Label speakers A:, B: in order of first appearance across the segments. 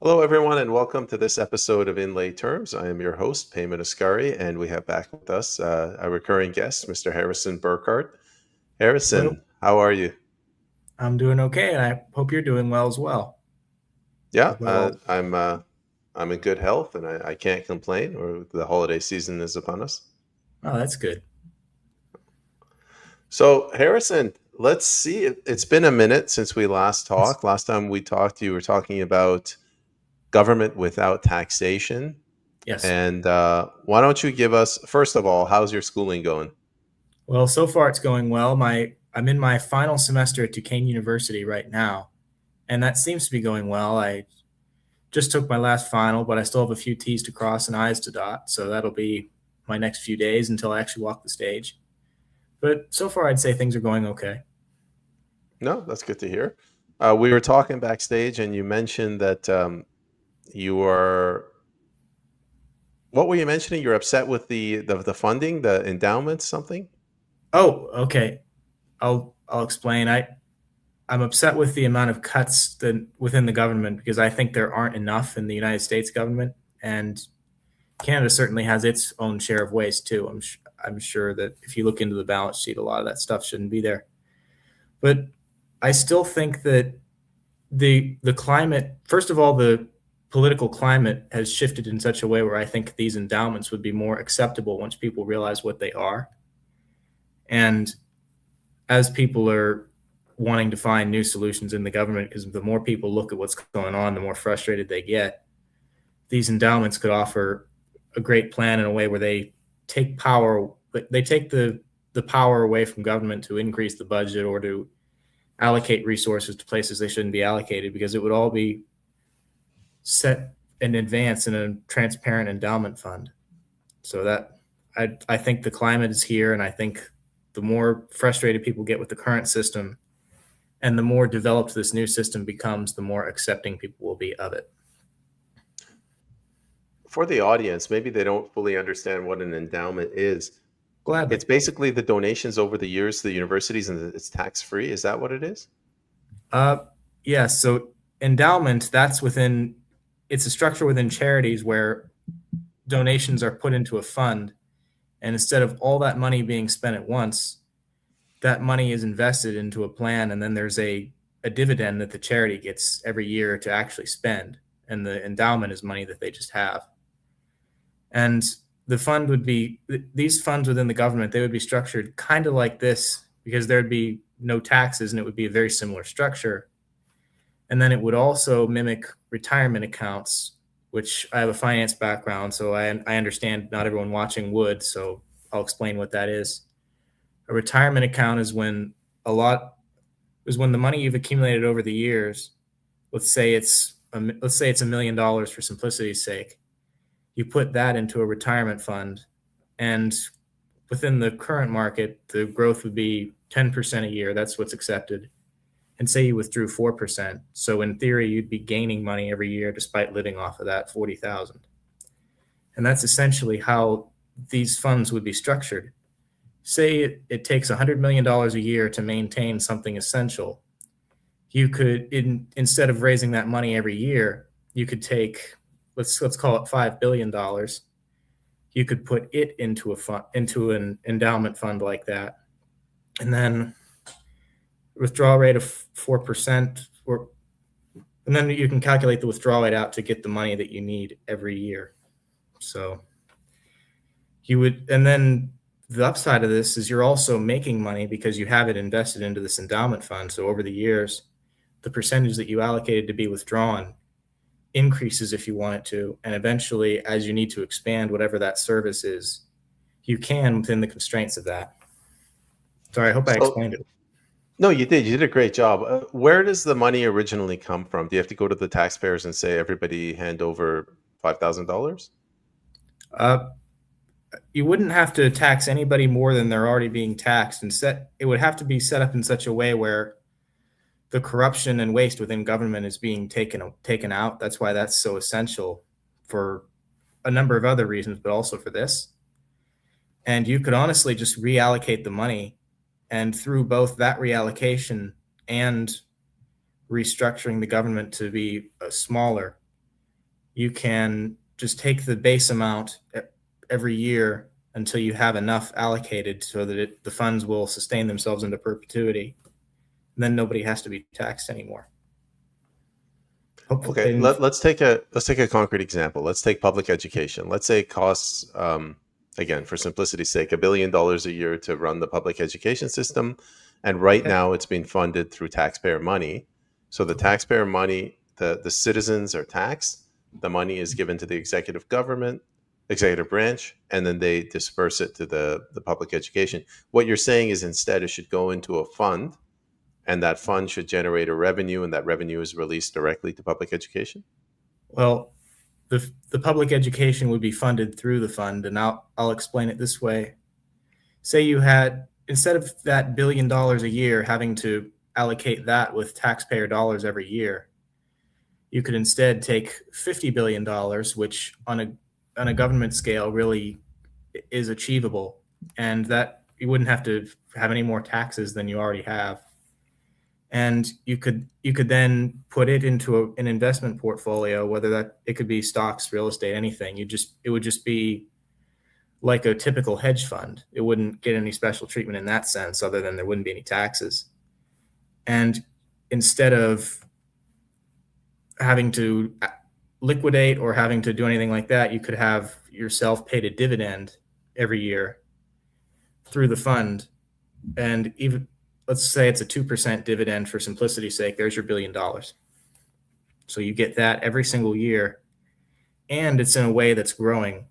A: Hello, everyone, and welcome to this episode of Inlay Terms. I am your host, Payman Ascari, and we have back with us a recurring guest, Mr. Harrison Burckart.
B: Hello,
A: Harrison, how are you?
B: I'm doing okay, and I hope you're doing well as well.
A: Yeah,
B: Above all,
A: I'm in good health, and I can't complain. Or the holiday season is upon us.
B: oh, that's good.
A: So, Harrison, let's see. It's been a minute since we last talked. Last time we talked, you were talking about government without taxation.
B: Yes.
A: And why don't you give us, first of all, how's your schooling going?
B: Well, so far it's going well. I'm in my final semester at Duquesne University right now, and that seems to be going well. I just took my last final, but I still have a few T's to cross and I's to dot, so that'll be my next few days until I actually walk the stage. But so far, I'd say things are going okay.
A: No, that's good to hear. We were talking backstage, and you mentioned that you were. What were you mentioning? You're upset with the funding, the endowment, something.
B: Oh, okay. I'll explain. I'm upset with the amount of cuts within the government because I think there aren't enough in the United States government, and Canada certainly has its own share of waste too. I'm sure that if you look into the balance sheet, a lot of that stuff shouldn't be there. But I still think that the climate, first of all, the political climate has shifted in such a way where I think these endowments would be more acceptable once people realize what they are. And as people are wanting to find new solutions in the government, because the more people look at what's going on, the more frustrated they get. These endowments could offer a great plan in a way where take power, they take the power away from government to increase the budget or to allocate resources to places they shouldn't be allocated, because it would all be set in advance in a transparent endowment fund. So that I think the climate is here, and I think the more frustrated people get with the current system, and the more developed this new system becomes, the more accepting people will be of it.
A: For the audience, maybe they don't fully understand what an endowment is.
B: Gladly.
A: It's basically the donations over the years to the universities, and it's tax free. Is that what it is?
B: Uh, yeah. So endowment, it's a structure within charities where donations are put into a fund, and instead of all that money being spent at once, that money is invested into a plan, and then there's a dividend that the charity gets every year to actually spend, and the endowment is money that they just have. And the fund would be these funds within the government, they would be structured kind of like this, because there'd be no taxes and it would be a very similar structure. And then it would also mimic retirement accounts, which I have a finance background, so I understand not everyone watching would, so I'll explain what that is. A retirement account a lot is when the money you've accumulated over the years, let's say it's $1 million for simplicity's sake, you put that into a retirement fund, and within the current market, the growth would be 10% a year. That's what's accepted. And say you withdrew 4%. So in theory, you'd be gaining money every year despite living off of that 40,000. And that's essentially how these funds would be structured. Say it takes $100 million a year to maintain something essential. You could, instead of raising that money every year, you could take, let's call it $5 billion. You could put it into an endowment fund like that, and then withdrawal rate of 4%, and then you can calculate the withdrawal rate out to get the money that you need every year. So and then the upside of this is you're also making money because you have it invested into this endowment fund. So over the years, the percentage that you allocated to be withdrawn increases if you want it to. And eventually, as you need to expand whatever that service is, you can within the constraints of that. Sorry, I hope I
A: So,
B: explained it.
A: no, you did. You did a great job. Where does the money originally come from? Do you have to go to the taxpayers and say, everybody hand over $5,000?
B: Uh, you wouldn't have to tax anybody more than they're already being taxed. It would have to be set up in such a way where the corruption and waste within government is being taken out. That's why that's so essential for a number of other reasons, but also for this. And you could honestly just reallocate the money, and through both that reallocation and restructuring the government to be smaller, you can just take the base amount every year until you have enough allocated so that the funds will sustain themselves into perpetuity. And then nobody has to be taxed anymore. Hopefully,
A: Okay, let's take a concrete example. Let's take public education. Let's say it costs, again, for simplicity's sake, $1 billion a year to run the public education system, and right
B: okay.
A: now it's being funded through taxpayer money. So the taxpayer money, the citizens are taxed. The money is given to the executive government, executive branch, and then they disperse it to the public education. What you're saying is instead it should go into a fund, and that fund should generate a revenue, and that revenue is released directly to public education.
B: Well, the public education would be funded through the fund, and I'll explain it this way. Say you had, instead of that $1 billion a year having to allocate that with taxpayer dollars every year, you could instead take $50 billion, which on a government scale really is achievable, and that you wouldn't have to have any more taxes than you already have. And you could then put it into an investment portfolio, whether that it could be stocks, real estate, anything. It would just be like a typical hedge fund. It wouldn't get any special treatment in that sense, other than there wouldn't be any taxes. And instead of having to liquidate or having to do anything like that, you could have yourself paid a dividend every year through the fund. And even, let's say it's a 2% dividend for simplicity's sake, there's your $1 billion. So you get that every single year, and it's in a way that's growing.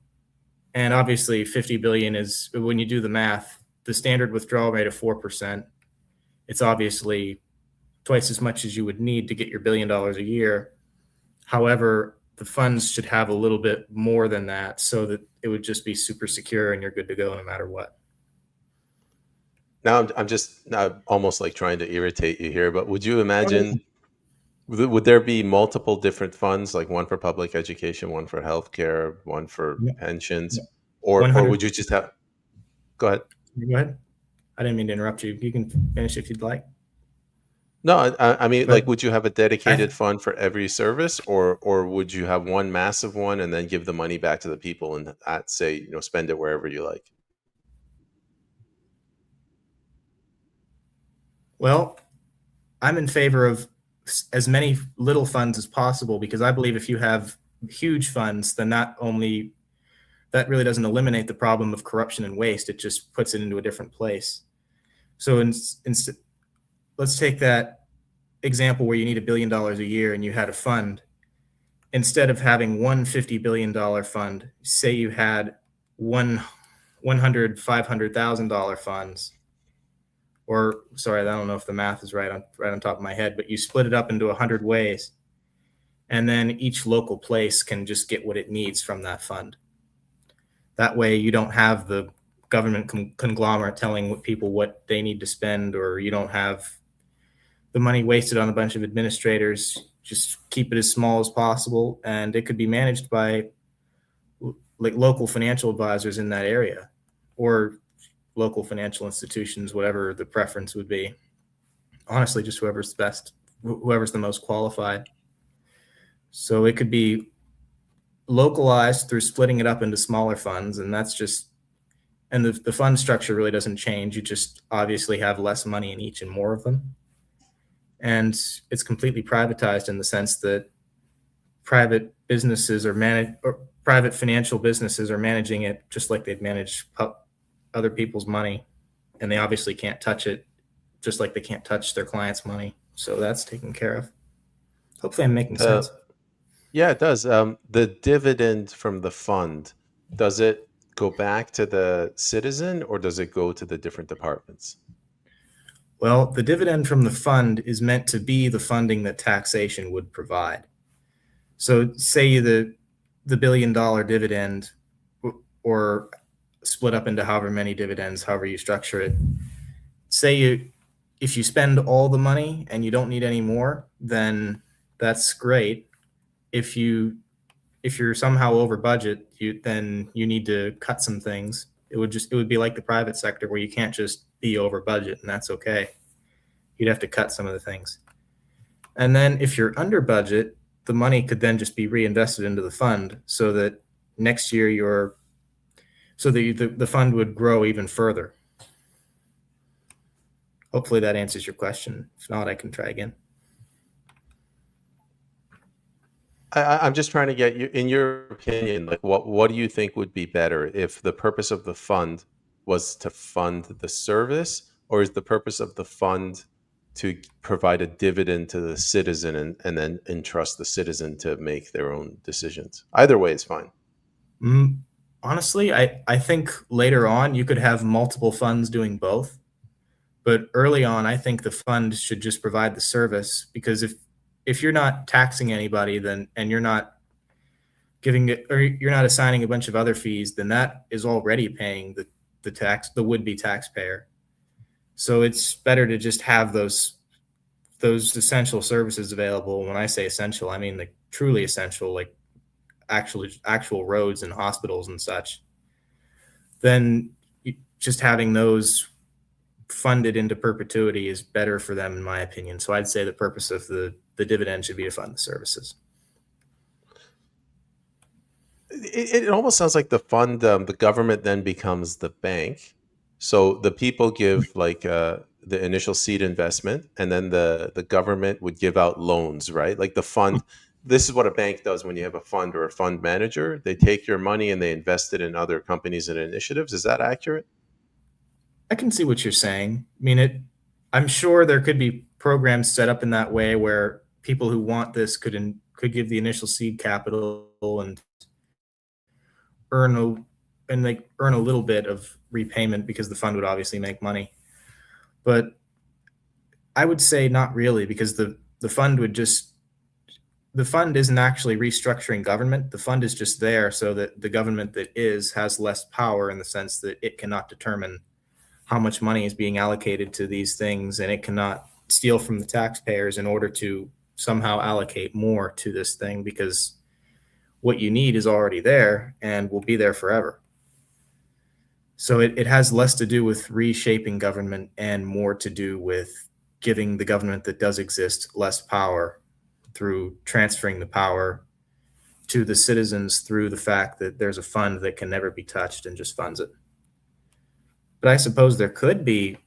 B: And obviously 50 billion is, when you do the math, the standard withdrawal rate of 4%, it's obviously twice as much as you would need to get your $1 billion a year. However, the funds should have a little bit more than that so that it would just be super secure and you're good to go no matter what.
A: Now I'm just now almost like trying to irritate you here, but would you imagine, would there be multiple different funds, like one for public education, one for healthcare, one for
B: Yeah.
A: pensions,
B: Yeah.
A: or
B: 100.
A: would you just have? Go ahead.
B: Go ahead. I didn't mean to interrupt you. You can finish if you'd like.
A: No, I mean,
B: But
A: like, would you have a
B: I,
A: dedicated fund for every service, or would you have one massive one and then give the money back to the people and say, spend it wherever you like?
B: well, I'm in favor of as many little funds as possible, because I believe if you have huge funds, then not only that really doesn't eliminate the problem of corruption and waste, it just puts it into a different place. So let's take that example where you need $1 billion a year and you had a fund. Instead of having one $50 billion fund, say you had one 100 $500,000 funds, or sorry, I don't know if the math is right on top of my head, but you split it up into 100 ways, and then each local place can just get what it needs from that fund. That way, you don't have the government conglomerate telling people what they need to spend, or you don't have the money wasted on a bunch of administrators. Just keep it as small as possible, and it could be managed by like local financial advisors in that area, or local financial institutions, whatever the preference would be. Honestly, just whoever's the best, whoever's the most qualified. So it could be localized through splitting it up into smaller funds, and that's just, and the fund structure really doesn't change. You just obviously have less money in each and more of them. And it's completely privatized in the sense that private businesses are managed, or private financial businesses are managing it just like they'd manage other people's money, and they obviously can't touch it, just like they can't touch their clients' money. So that's taken care of. Hopefully, I'm making
A: Uh,
B: sense.
A: yeah, it does. The dividend from the fund, does it go back to the citizen, or does it go to the different departments?
B: Well, the dividend from the fund is meant to be the funding that taxation would provide. So, say the $1 billion dividend, or split up into however many dividends, however you structure it. Say if you spend all the money and you don't need any more, then that's great. If you're somehow over budget, then you need to cut some things. It would be like the private sector where you can't just be over budget, and that's okay. You'd have to cut some of the things. And then if you're under budget, the money could then just be reinvested into the fund so that next year the fund would grow even further. Hopefully that answers your question. If not, I can try again.
A: I'm just trying to get you, in your opinion, like what do you think would be better if the purpose of the fund was to fund the service, or is the purpose of the fund to provide a dividend to the citizen and then entrust the citizen to make their own decisions? Either way is fine.
B: Mm, Honestly, I think later on you could have multiple funds doing both. But early on, I think the fund should just provide the service because if you're not taxing anybody, then and you're not giving it or you're not assigning a bunch of other fees, then that is already paying the would be taxpayer. So it's better to just have those essential services available. When I say essential, I mean like truly essential, like actual roads and hospitals and such. Then just having those funded into perpetuity is better for them, in my opinion. So I'd say the purpose of the dividend should be to fund the services.
A: It almost sounds like the fund, the government then becomes the bank. So the people give like the initial seed investment, and then the government would give out loans, right? Like the fund. This is what a bank does when you have a fund or a fund manager. They take your money and they invest it in other companies and initiatives. Is that accurate?
B: I can see what you're saying. I mean, I'm sure there could be programs set up in that way where people who want this could give the initial seed capital and earn a earn a little bit of repayment because the fund would obviously make money. But I would say not really because the fund isn't actually restructuring government. The fund is just there so that the government that is has less power in the sense that it cannot determine how much money is being allocated to these things, and it cannot steal from the taxpayers in order to somehow allocate more to this thing because what you need is already there and will be there forever. So it has less to do with reshaping government and more to do with giving the government that does exist less power through transferring the power to the citizens through the fact that there's a fund that can never be touched and just funds it. But I suppose there could be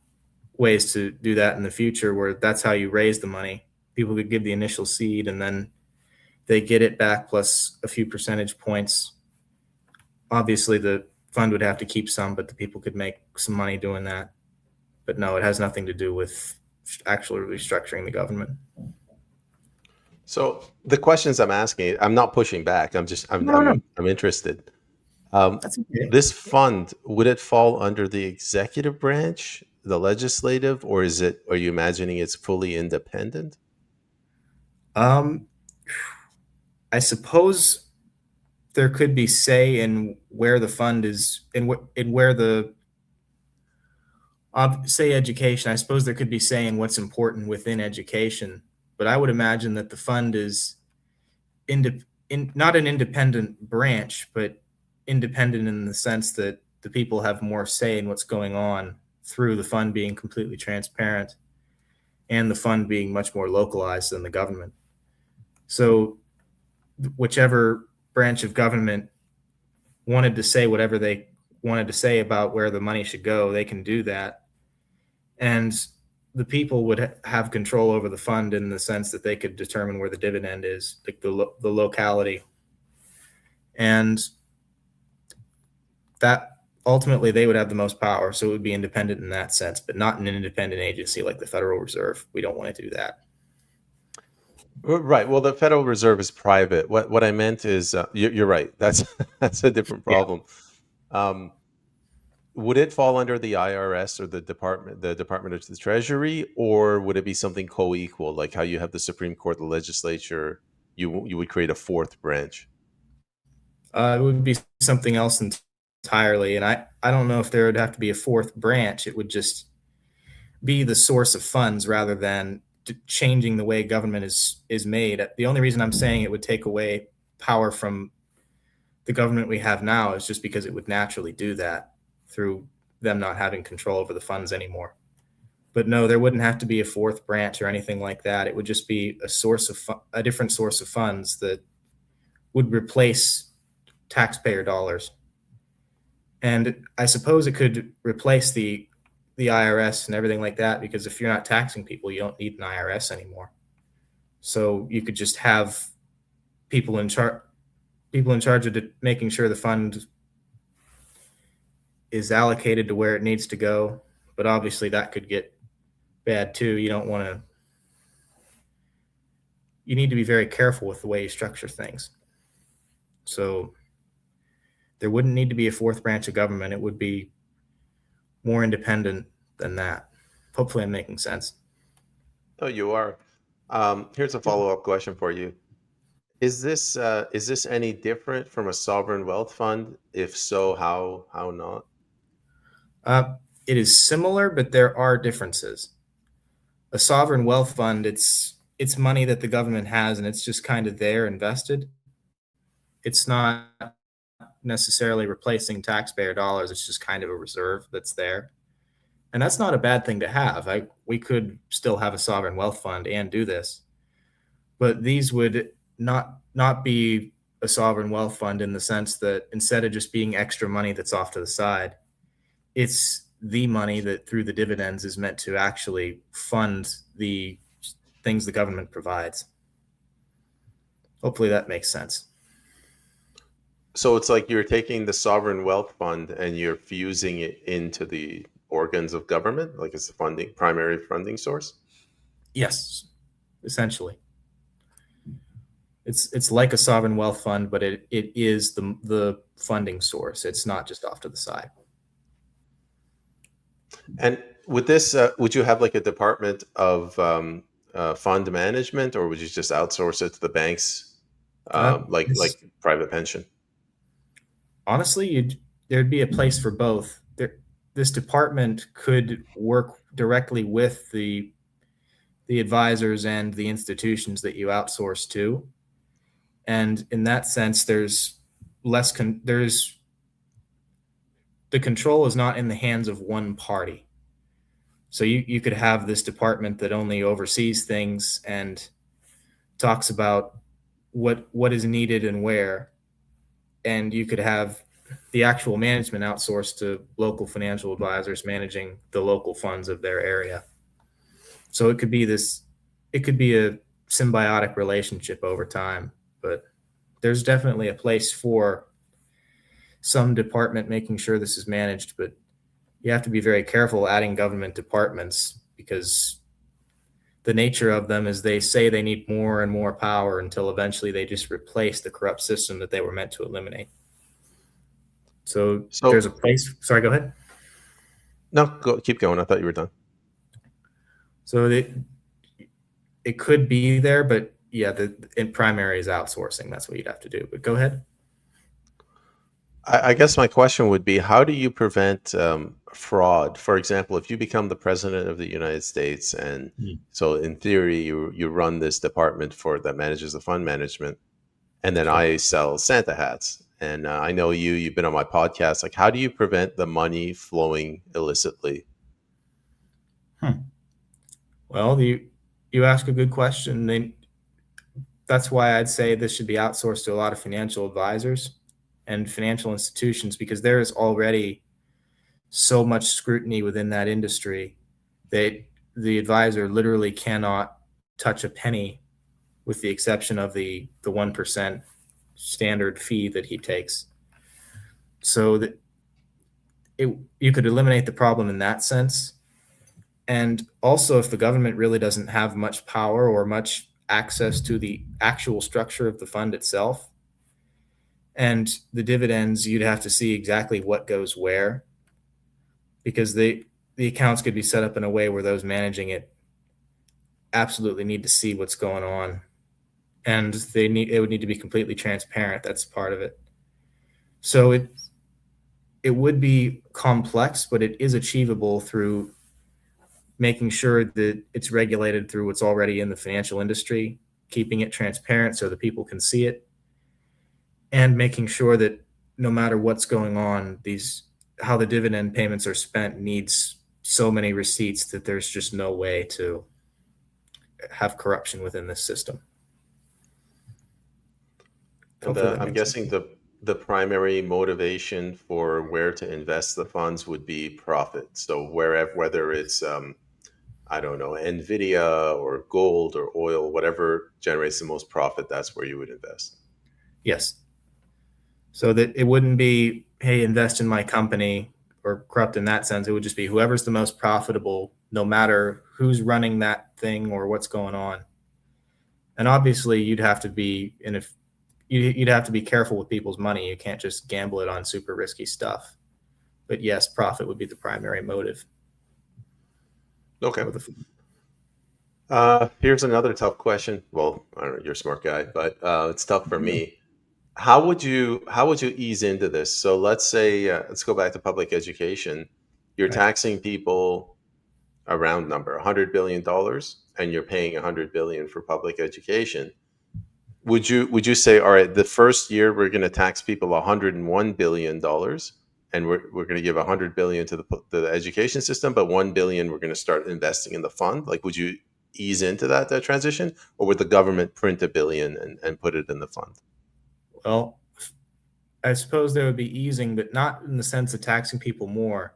B: ways to do that in the future where that's how you raise the money. People could give the initial seed and then they get it back plus a few percentage points. Obviously, the fund would have to keep some, but the people could make some money doing that. But no, it has nothing to do with actually restructuring the government.
A: So the questions I'm asking, I'm not pushing back.
B: No, no,
A: I'm interested. Um,
B: that's okay.
A: this fund, would it fall under the executive branch, the legislative, or are you imagining it's fully independent?
B: Um, I suppose there could be say in where the fund is in where the say education. I suppose there could be say in what's important within education, but I would imagine that the fund is not an independent branch, but independent in the sense that the people have more say in what's going on through the fund being completely transparent and the fund being much more localized than the government. So whichever branch of government wanted to say whatever they wanted to say about where the money should go, they can do that. And the people would have control over the fund in the sense that they could determine where the dividend is, like the locality. And that ultimately they would have the most power. So it would be independent in that sense, but not an independent agency like the Federal Reserve. We don't want to do that.
A: Right. Well, the Federal Reserve is private. What I meant is, you're right. That's that's a different
B: Yeah.
A: problem. Um, would it fall under the IRS or the Department of the Treasury, or would it be something co-equal, like how you have the Supreme Court, the legislature? You would create a fourth branch.
B: It would be something else entirely. And I don't know if there would have to be a fourth branch. It would just be the source of funds rather than changing the way government is made. The only reason I'm saying it would take away power from the government we have now is just because it would naturally do that through them not having control over the funds anymore. But no, there wouldn't have to be a fourth branch or anything like that. It would just be a different source of funds that would replace taxpayer dollars. And I suppose it could replace the IRS and everything like that, because if you're not taxing people, you don't need an IRS anymore. So you could just have people in charge of making sure the fund is allocated to where it needs to go. But obviously that could get bad too. You need to be very careful with the way you structure things. So there wouldn't need to be a fourth branch of government. It would be more independent than that. Hopefully I'm making sense.
A: Oh, you are. Here's a follow-up question for you. Is this any different from a sovereign wealth fund? If so, how not?
B: Uh, it is similar, but there are differences. A sovereign wealth fund, it's money that the government has, and it's just kind of there invested. It's not necessarily replacing taxpayer dollars. It's just kind of a reserve that's there, and that's not a bad thing to have. We could still have a sovereign wealth fund and do this, but these would not be a sovereign wealth fund in the sense that instead of just being extra money that's off to the side, it's the money that through the dividends is meant to actually fund the things the government provides. Hopefully that makes sense.
A: So it's like you're taking the sovereign wealth fund and you're fusing it into the organs of government, like it's the primary funding source.
B: Yes, essentially. It's like a sovereign wealth fund, but it is the funding source. It's not just off to the side.
A: And with this, would you have like a department of fund management, or would you just outsource it to the banks, like
B: This,
A: private pension?
B: honestly, there'd be a place for both. This department could work directly with the advisors and the institutions that you outsource to, and in that sense, there's the control is not in the hands of one party. So you could have this department that only oversees things and talks about what is needed and where, and you could have the actual management outsourced to local financial advisors managing the local funds of their area. So it could be a symbiotic relationship over time, but there's definitely a place for some department making sure this is managed, but you have to be very careful adding government departments because the nature of them is they say they need more and more power until eventually they just replace the corrupt system that they were meant to eliminate. So there's a
A: So
B: place. Sorry, go ahead.
A: no, keep going. I thought you were done.
B: So it could be there, but yeah, in primary is outsourcing. That's what you'd have to do. But go ahead.
A: I guess my question would be, how do you prevent fraud? For example, if you become the president of the United States, and
B: Mm.
A: so in theory you run this department that manages the fund management, and then
B: Sure.
A: I sell Santa hats, and I know you've been on my podcast. Like, how do you prevent the money flowing illicitly?
B: Hmm. Well, you ask a good question. That's why I'd say this should be outsourced to a lot of financial advisors and financial institutions because there is already so much scrutiny within that industry that the advisor literally cannot touch a penny with the exception of the 1% standard fee that he takes. So that you could eliminate the problem in that sense. And also, if the government really doesn't have much power or much access to the actual structure of the fund itself and the dividends, you'd have to see exactly what goes where because the accounts could be set up in a way where those managing it absolutely need to see what's going on, and it would need to be completely transparent. That's part of it. So it would be complex, but it is achievable through making sure that it's regulated through what's already in the financial industry, keeping it transparent so that people can see it, and making sure that no matter what's going on, how the dividend payments are spent needs so many receipts that there's just no way to have corruption within this system.
A: And
B: Hopefully that
A: I'm
B: makes sense.
A: guessing the primary motivation for where to invest the funds would be profit. So wherever, whether it's I don't know, Nvidia or gold or oil, whatever generates the most profit, that's where you would invest.
B: Yes. So that it wouldn't be, hey, invest in my company or corrupt in that sense. It would just be whoever's the most profitable, no matter who's running that thing or what's going on. And obviously, you'd have to be, and if you'd have to be careful with people's money, you can't just gamble it on super risky stuff. But yes, profit would be the primary motive
A: Okay.
B: for the.
A: Here's another tough question. Well, I don't know, you're a smart guy, but it's tough for me. How would you ease into this? So let's say let's go back to public education. You're
B: Right.
A: taxing people a round number, $100 billion, and you're paying 100 billion for public education. Would you say, all right, the first year we're going to tax people $101 billion, and we're going to give 100 billion to the education system, but 1 billion we're going to start investing in the fund? Like, would you ease into that transition, or would the government print $1 billion and put it in the fund?
B: Well, I suppose there would be easing, but not in the sense of taxing people more.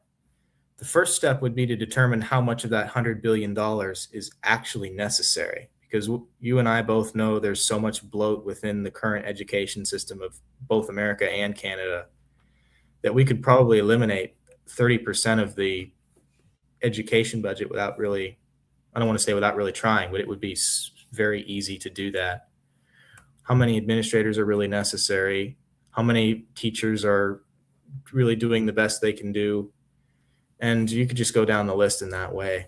B: The first step would be to determine how much of that $100 billion is actually necessary. Because you and I both know there's so much bloat within the current education system of both America and Canada that we could probably eliminate 30% of the education budget without really, I don't want to say without really trying, but it would be very easy to do that. How many administrators are really necessary? How many teachers are really doing the best they can do? And you could just go down the list in that way.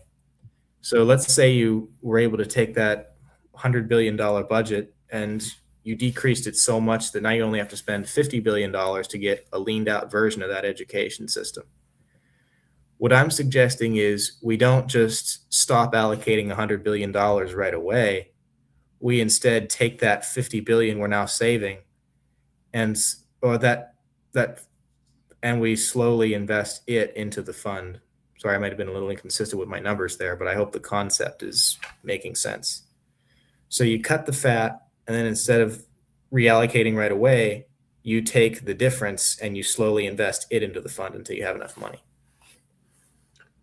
B: So let's say you were able to take that $100 billion budget and you decreased it so much that now you only have to spend $50 billion to get a leaned out version of that education system. What I'm suggesting is we don't just stop allocating $100 billion right away. We instead take that 50 billion we're now saving and or that and we slowly invest it into the fund. Sorry, I might have been a little inconsistent with my numbers there, but I hope the concept is making sense. So you cut the fat, and then instead of reallocating right away, you take the difference and you slowly invest it into the fund until you have enough money.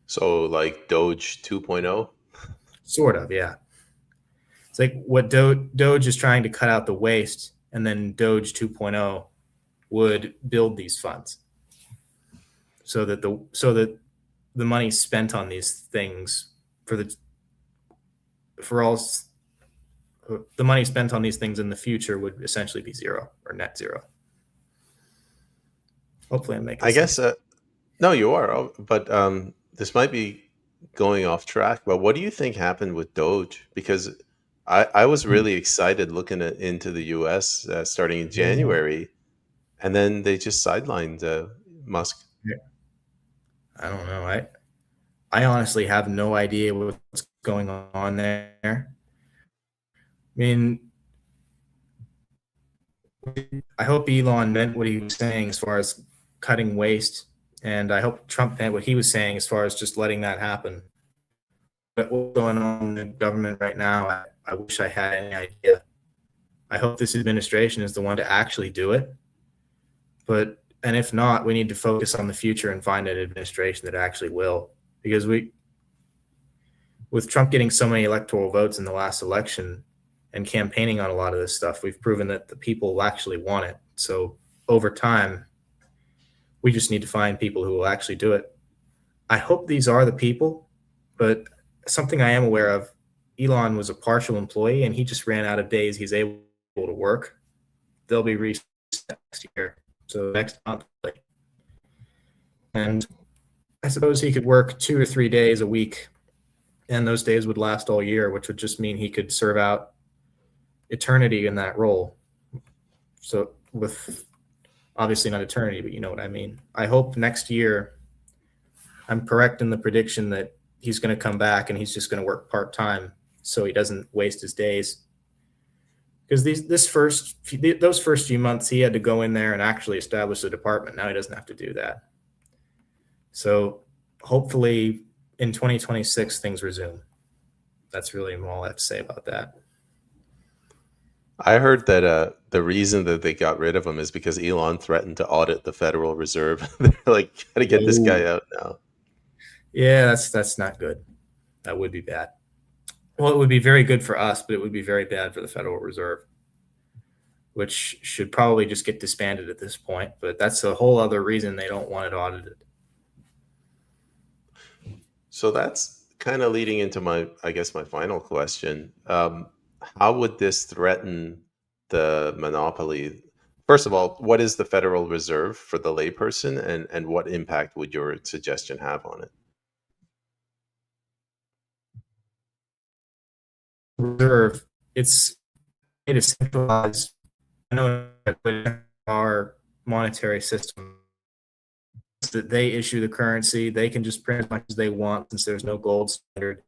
A: So like Doge 2.0.
B: Sort of, yeah. It's like what Doge is trying to cut out the waste, and then Doge 2.0 would build these funds so that the money spent on these things for all the money spent on these things in the future would essentially be zero or net zero. Hopefully, I'm making
A: I
B: sense.
A: guess no, you are, but this might be going off track. But what do you think happened with Doge? Because I was really excited looking into the U.S. Starting in January, and then they just sidelined Musk.
B: I don't know. I honestly have no idea what's going on there. I mean, I hope Elon meant what he was saying as far as cutting waste, and I hope Trump meant what he was saying as far as just letting that happen. But what's going on in the government right now, I wish I had any idea. I hope this administration is the one to actually do it. And if not, we need to focus on the future and find an administration that actually will. Because with Trump getting so many electoral votes in the last election and campaigning on a lot of this stuff, we've proven that the people will actually want it. So over time, we just need to find people who will actually do it. I hope these are the people, but something I am aware of, Elon was a partial employee and he just ran out of days he's able to work. They'll be reset next year. So next month. And I suppose he could work 2 or 3 days a week, and those days would last all year, which would just mean he could serve out eternity in that role. So with obviously not eternity, but you know what I mean. I hope next year I'm correct in the prediction that he's going to come back and he's just going to work part-time so he doesn't waste his days. Because those first few months, he had to go in there and actually establish the department. Now he doesn't have to do that. So hopefully in 2026 things resume. That's really all I have to say about that.
A: I heard that the reason that they got rid of him is because Elon threatened to audit the Federal Reserve. They're like, gotta get this
B: Oh,
A: guy out now.
B: yeah, that's not good. That would be bad. Well, it would be very good for us, but it would be very bad for the Federal Reserve, which should probably just get disbanded at this point. But that's a whole other reason they don't want it audited.
A: So that's kind of leading into my, I guess, my final question. How would this threaten the monopoly? First of all, what is the Federal Reserve for the layperson, and what impact would your suggestion have on it?
B: Reserve, it's it is centralized. I know our monetary system that they issue the currency. They can just print as much as they want since there's no gold standard.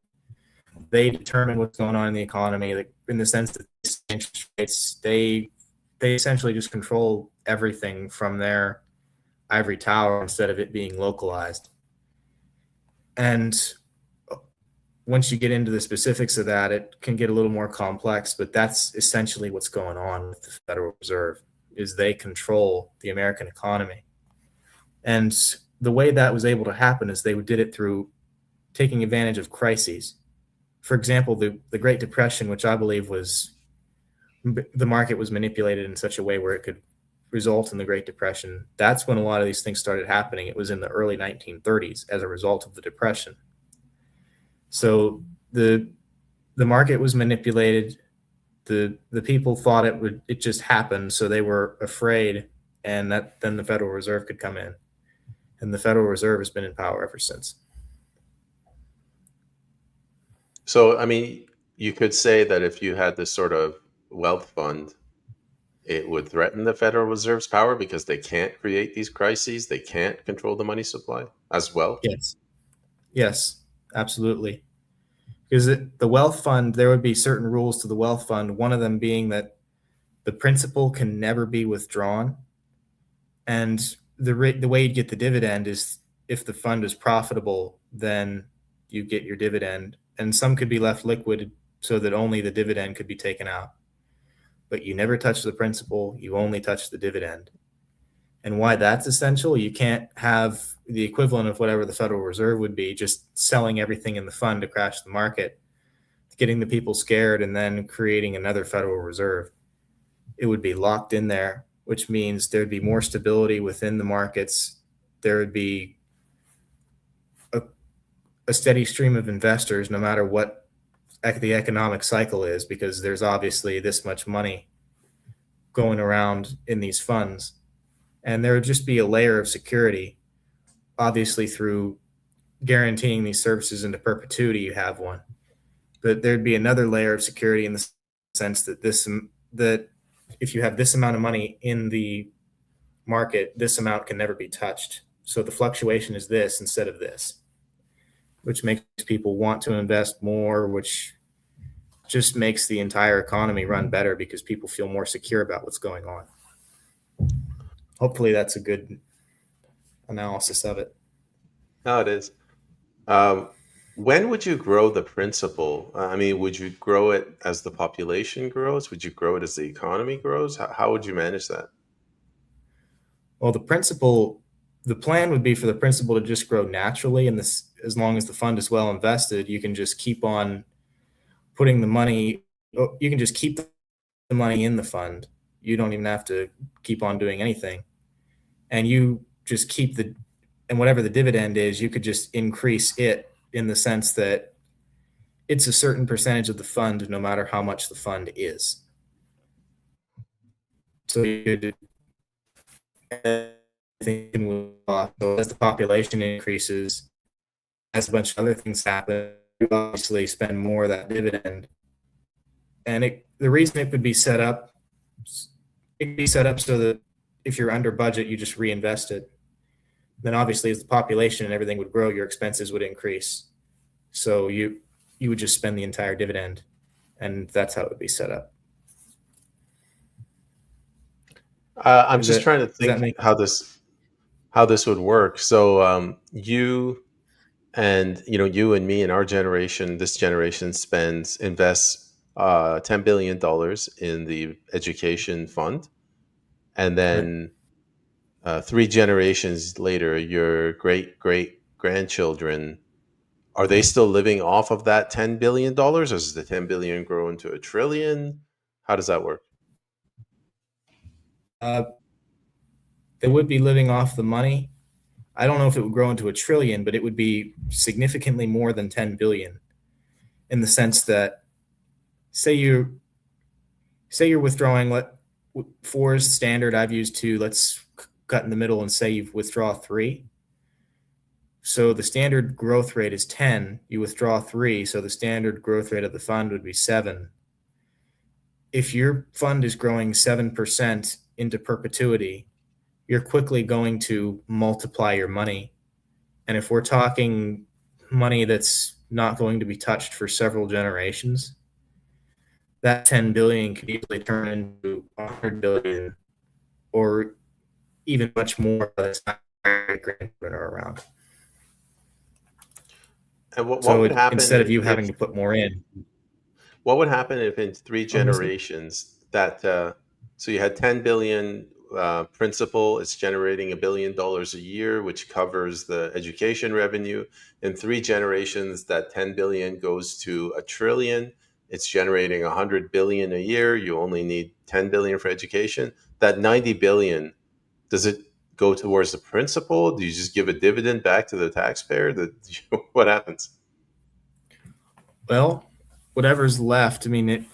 B: They determine what's going on in the economy, like in the sense that interest rates, they essentially just control everything from their ivory tower instead of it being localized. And once you get into the specifics of that, it can get a little more complex, but that's essentially what's going on with the Federal Reserve is they control the American economy. And the way that was able to happen is they did it through taking advantage of crises. For example, the Great Depression, which I believe was the market was manipulated in such a way where it could result in the Great Depression. That's when a lot of these things started happening. It was in the early 1930s as a result of the Depression. So the market was manipulated. The people thought it just happened, so they were afraid, and that then the Federal Reserve could come in, and the Federal Reserve has been in power ever since.
A: So, I mean, you could say that if you had this sort of wealth fund, it would threaten the Federal Reserve's power because they can't create these crises. They can't control the money supply as well.
B: Yes, yes, absolutely. Because the wealth fund, there would be certain rules to the wealth fund. One of them being that the principal can never be withdrawn, and the way you get the dividend is if the fund is profitable, then you get your dividend, and some could be left liquid so that only the dividend could be taken out. But you never touch the principal; you only touch the dividend. And why that's essential? You can't have the equivalent of whatever the Federal Reserve would be, just selling everything in the fund to crash the market, getting the people scared, and then creating another Federal Reserve. It would be locked in there, which means there'd be more stability within the markets. There would be a, a steady stream of investors, no matter what the economic cycle is, because there's obviously this much money going around in these funds. And there would just be a layer of security, obviously, through guaranteeing these services into perpetuity. You have one, but there'd be another layer of security in the sense that that if you have this amount of money in the market, this amount can never be touched. So the fluctuation is this instead of this, which makes people want to invest more, which just makes the entire economy run better because people feel more secure about what's going on. Hopefully, that's a good analysis of it.
A: No, it is. Um, when would you grow the principal? I mean, would you grow it as the population grows? Would you grow it as the economy grows? How would you manage that?
B: Well, the plan would be for the principal to just grow naturally, and this, as long as the fund is well invested, you can just keep on putting the money. You can just keep the money in the fund. You don't even have to keep on doing anything, and you just keep and whatever the dividend is, you could just increase it in the sense that it's a certain percentage of the fund, no matter how much the fund is. So you could so as the population increases, as a bunch of other things happen, you obviously spend more of that dividend. And the reason it could be set up so that if you're under budget, you just reinvest it. Then obviously, as the population and everything would grow, your expenses would increase. So you would just spend the entire dividend, and that's how it would be set up.
A: I'm
B: Is
A: just
B: that
A: trying to
B: does that
A: think
B: make
A: how this would work. So you And you and me and our generation, this generation invests $10 billion in the education fund, and
B: Right.
A: then 3 generations later, your great great grandchildren, are they still living off of that $10 billion, or does the 10 billion grow into a trillion? How does that work?
B: Uh, they would be living off the money. I don't know if it would grow into a trillion, but it would be significantly more than 10 billion in the sense that say you say you're withdrawing let four is standard. I've used two. Let's cut in the middle and say you withdraw three. So the standard growth rate is 10. You withdraw three. So the standard growth rate of the fund would be 7. If your fund is growing 7% into perpetuity, you're quickly going to multiply your money. And if we're talking money that's not going to be touched for several generations, that 10 billion could easily turn into 100 billion or even much more by the time grandchildren are around.
A: And what
B: So
A: would happen
B: instead of you having
A: if
B: to put more in,
A: what would happen if in three
B: I'm listening.
A: generations that so you had 10 billion principal, it's generating $1 billion a year, which covers the education revenue. In 3 generations, that 10 billion goes to a trillion. It's generating 100 billion a year. You only need 10 billion for education. That 90 billion, does it go towards the principal? Do you just give a dividend back to the taxpayer? What happens?
B: Well, whatever's left, I mean,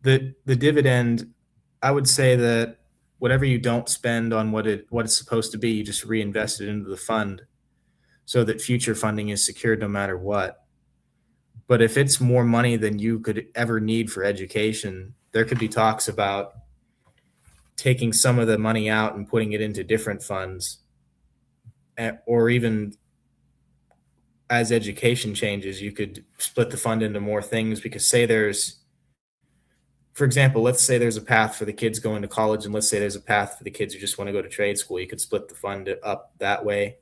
B: the dividend, I would say that whatever you don't spend on what it's supposed to be, you just reinvest it into the fund so that future funding is secured no matter what. But if it's more money than you could ever need for education, there could be talks about taking some of the money out and putting it into different funds, or even as education changes, you could split the fund into more things because say there's, for example, let's say there's a path for the kids going to college, and let's say there's a path for the kids who just want to go to trade school. You could split the fund up that way.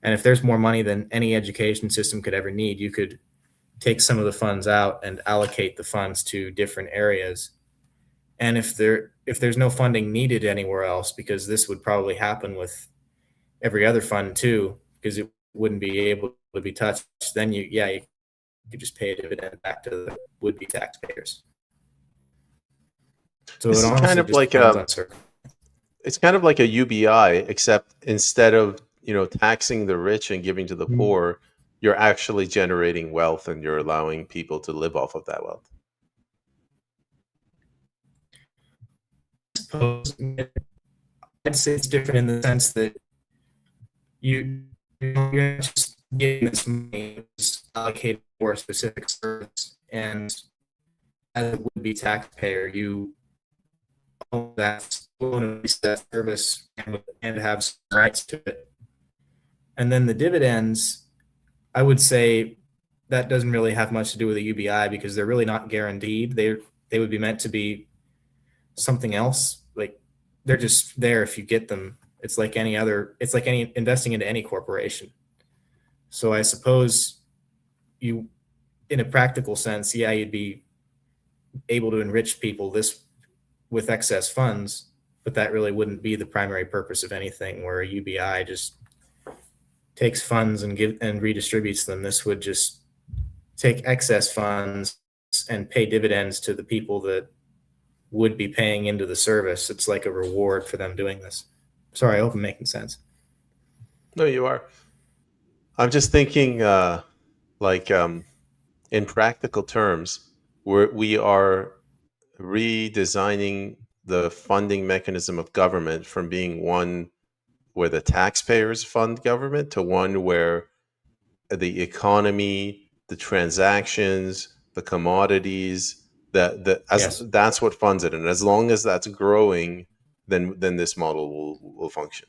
B: And if there's more money than any education system could ever need, you could take some of the funds out and allocate the funds to different areas. And if there's no funding needed anywhere else, because this would probably happen with every other fund too, because it wouldn't be able to be touched, then you could just pay a dividend back to the would-be taxpayers. So it
A: This is kind
B: honestly
A: of
B: just
A: like
B: depends
A: a
B: on circumstances.
A: it's kind of like a UBI, except instead of taxing the rich and giving to the poor, you're actually generating wealth and you're allowing people to live off of that wealth.
B: I'd say it's different in the sense that you're not just getting this money allocated for a specific service, and as a would-be taxpayer, you own that service and have some rights to it. And then the dividends, I would say that doesn't really have much to do with a UBI because they're really not guaranteed. They would be meant to be something else. Like they're just there if you get them. It's like any investing into any corporation. So I suppose you, in a practical sense, yeah, you'd be able to enrich people this with excess funds, but that really wouldn't be the primary purpose of anything. Where a UBI just takes funds and redistributes them. This would just take excess funds and pay dividends to the people that would be paying into the service. It's like a reward for them doing this. Sorry, I hope I'm making sense.
A: No, you are. I'm just thinking, like, in practical terms, we are redesigning the funding mechanism of government from being one where the taxpayers fund government to one where the economy, the transactions, the commodities,
B: Yes.
A: that's what funds it, and as long as that's growing, then this model will function.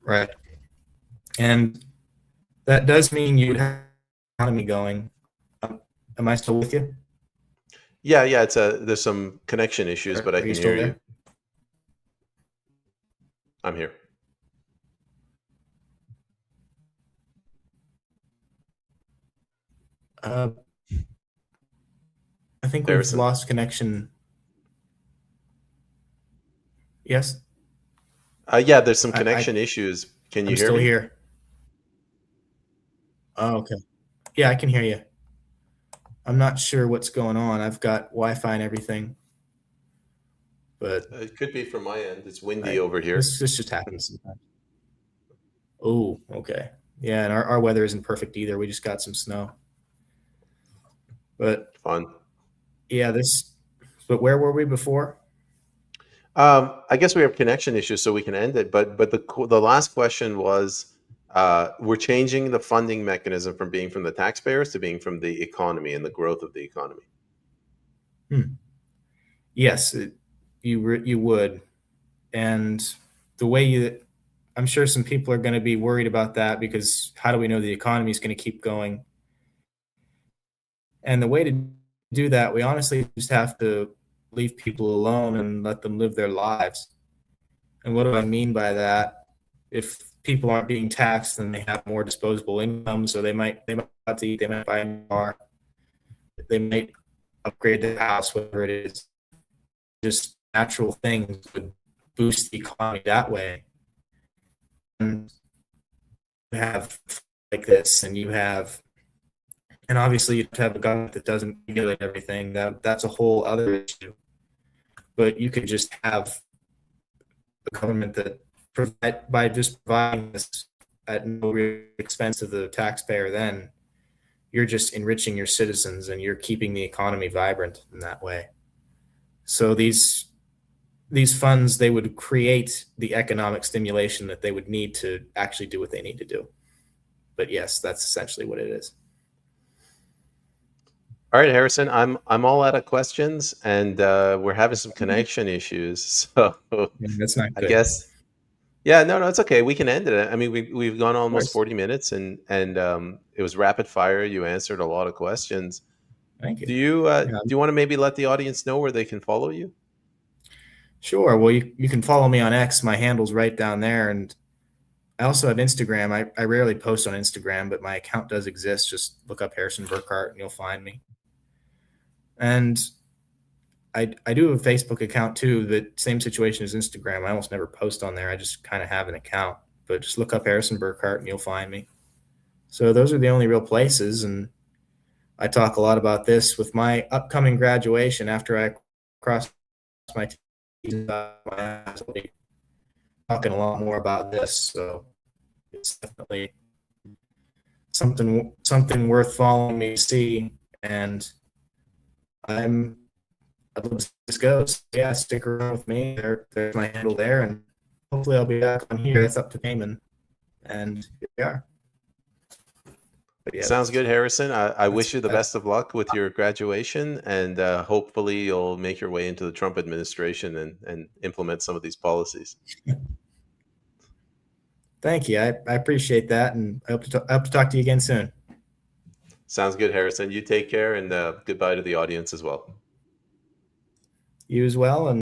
B: Right. And that does mean you would have the economy going. Am I still with you?
A: Yeah, yeah. There's some connection issues, but I
B: Are you
A: can
B: still
A: hear you.
B: there?
A: I'm here.
B: Uh, I think we've
A: Harrison.
B: lost connection. Yes,
A: Yeah, there's some
B: I
A: connection issues. Can you
B: I'm
A: hear
B: still
A: me?
B: here. Oh, okay. Yeah, I can hear you. I'm not sure what's going on. I've got Wi-Fi and everything, but
A: It could be from my end. It's windy
B: I
A: over here.
B: this just happens sometimes. Oh, okay. Yeah, and our weather isn't perfect either. We just got some snow. But
A: Fun.
B: yeah, this but where were we before?
A: I guess we have connection issues, so we can end it. But the last question was, we're changing the funding mechanism from being from the taxpayers to being from the economy and the growth of the economy.
B: Hmm. Yes, you would. And the way you I'm sure some people are going to be worried about that because how do we know the economy is going to keep going? And the way to do that, we honestly just have to leave people alone and let them live their lives. And what do I mean by that? If people aren't being taxed, then they have more disposable income, so they might have to eat, they might buy a car, they might upgrade their house, whatever it is. Just natural things would boost the economy that way. And you have like this, and obviously you have to have a government that doesn't regulate everything. That's a whole other issue. But you could just have a government that provide by just providing this at no real expense to the taxpayer. Then you're just enriching your citizens and you're keeping the economy vibrant in that way. So these funds, they would create the economic stimulation that they would need to actually do what they need to do. But yes, that's essentially what it is.
A: All right, Harrison, I'm all out of questions, and we're having some connection issues. So
B: Yeah, that's not
A: I
B: good.
A: guess, yeah, no, it's okay. We can end it. I mean, we've gone
B: Of
A: almost
B: course.
A: 40 minutes, and it was rapid fire. You answered a lot of questions.
B: Thank
A: Do
B: you.
A: you
B: Yeah,
A: do you want to maybe let the audience know where they can follow you?
B: sure. Well, you can follow me on X. My handle's right down there. And I also have Instagram. I rarely post on Instagram, but my account does exist. Just look up Harrison Burckart and you'll find me. And I do have a Facebook account too. The same situation as Instagram. I almost never post on there. I just kind of have an account. But just look up Harrison Burckart and you'll find me. So those are the only real places. And I talk a lot about this with my upcoming graduation after I cross my T's. I'll be talking a lot more about this. So it's definitely something worth following me to see. And I'm I'd love to see this goes. Yeah, stick around with me. There's my handle there, and hopefully I'll be back on here. That's up to payment. And here we are. But yeah,
A: Sounds good, Harrison. I
B: that's
A: wish you the
B: that.
A: best of luck with your graduation, and hopefully you'll make your way into the Trump administration and implement some of these policies.
B: Thank you. I appreciate that, and I hope to talk to you again soon.
A: Sounds good, Harrison. You take care, and goodbye to the audience as well.
B: You as well, and